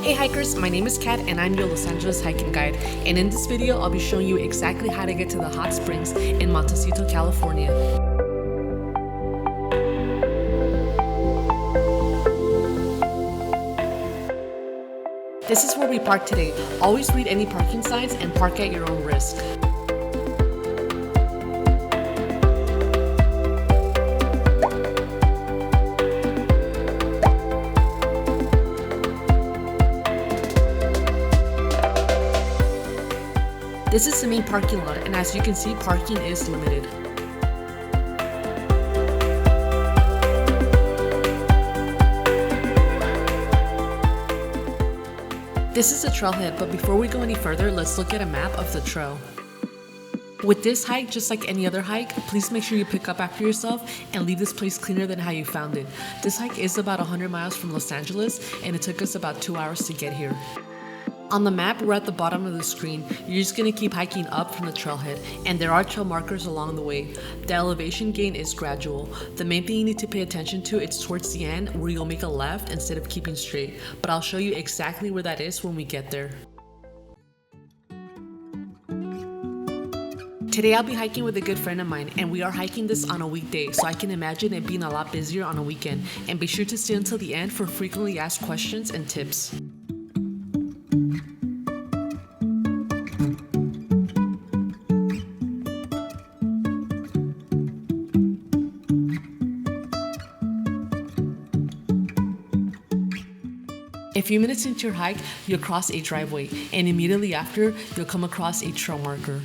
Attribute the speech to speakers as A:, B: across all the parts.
A: Hey hikers, my name is Kat and I'm your Los Angeles hiking guide, and in this video I'll be showing you exactly how to get to the hot springs in Montecito, California. This is where we park today. Always read any parking signs and park at your own risk. This is the main parking lot, and as you can see, parking is limited. This is the trailhead, but before we go any further, let's look at a map of the trail. With this hike, just like any other hike, please make sure you pick up after yourself and leave this place cleaner than how you found it. This hike is about 100 miles from Los Angeles, and it took us about 2 hours to get here. On the map, we're at the bottom of the screen. You're just going to keep hiking up from the trailhead, and there are trail markers along the way. The elevation gain is gradual. The main thing you need to pay attention to is towards the end where you'll make a left instead of keeping straight, but I'll show you exactly where that is when we get there. Today I'll be hiking with a good friend of mine, and we are hiking this on a weekday, so I can imagine it being a lot busier on a weekend. And be sure to stay until the end for frequently asked questions and tips. A few minutes into your hike, you'll cross a driveway, and immediately after, you'll come across a trail marker.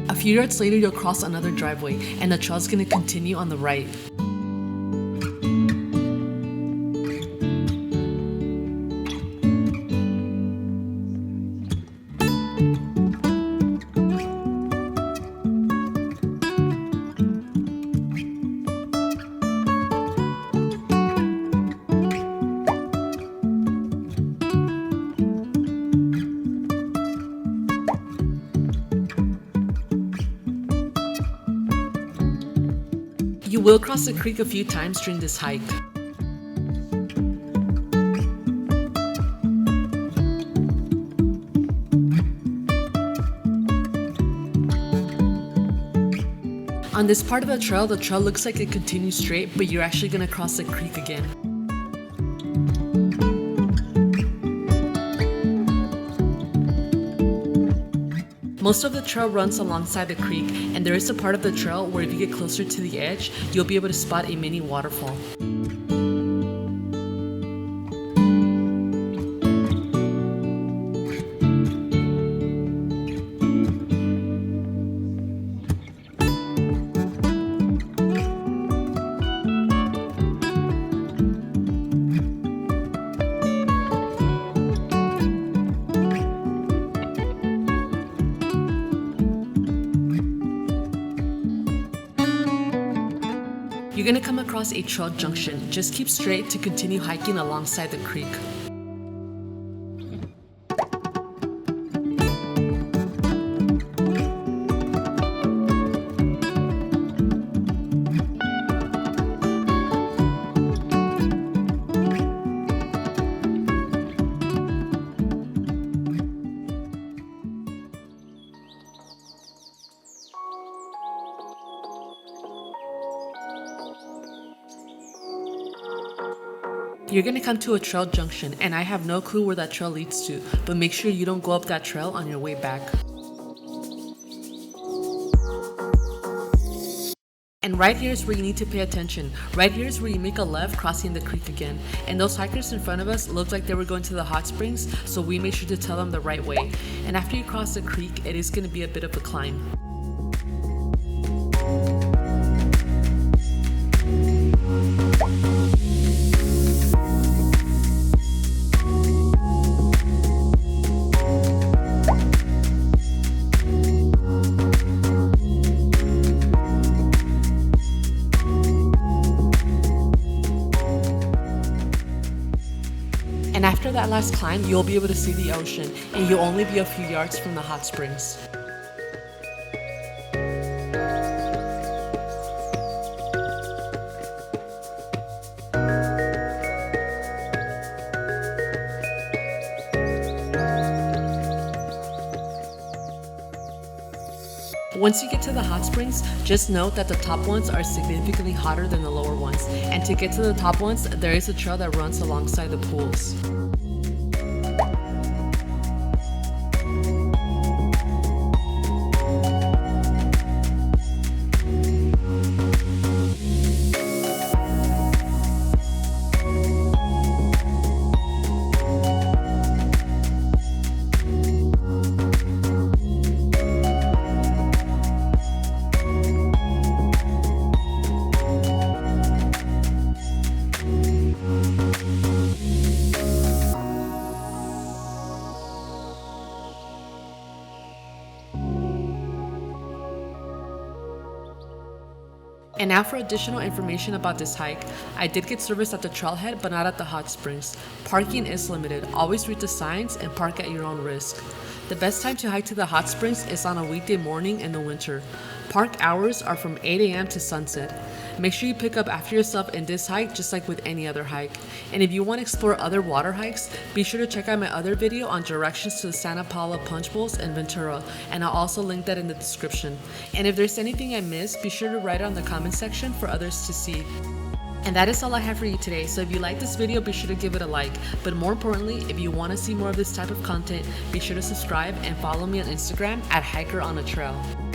A: A few yards later, you'll cross another driveway, and the trail is going to continue on the right. You will cross the creek a few times during this hike. On this part of the trail looks like it continues straight, but you're actually going to cross the creek again. Most of the trail runs alongside the creek, and there is a part of the trail where if you get closer to the edge, you'll be able to spot a mini waterfall. You're going to come across a trail junction. Just keep straight to continue hiking alongside the creek. You're going to come to a trail junction, and I have no clue where that trail leads to, but make sure you don't go up that trail on your way back. And right here is where you need to pay attention. Right here is where you make a left crossing the creek again. And those hikers in front of us looked like they were going to the hot springs, so we made sure to tell them the right way. And after you cross the creek, it is going to be a bit of a climb. And after that last climb, you'll be able to see the ocean, and you'll only be a few yards from the hot springs. Once you get to the hot springs, just note that the top ones are significantly hotter than the lower ones, and to get to the top ones, there is a trail that runs alongside the pools. And now for additional information about this hike. I did get service at the trailhead, but not at the hot springs. Parking is limited. Always read the signs and park at your own risk. The best time to hike to the hot springs is on a weekday morning in the winter. Park hours are from 8 a.m. to sunset. Make sure you pick up after yourself in this hike just like with any other hike. And if you want to explore other water hikes, be sure to check out my other video on directions to the Santa Paula Punch Bowls in Ventura, and I'll also link that in the description. And if there's anything I missed, be sure to write it on the comment section for others to see. And that is all I have for you today, so if you like this video, be sure to give it a like. But more importantly, if you want to see more of this type of content, be sure to subscribe and follow me on Instagram at HikerOnATrail.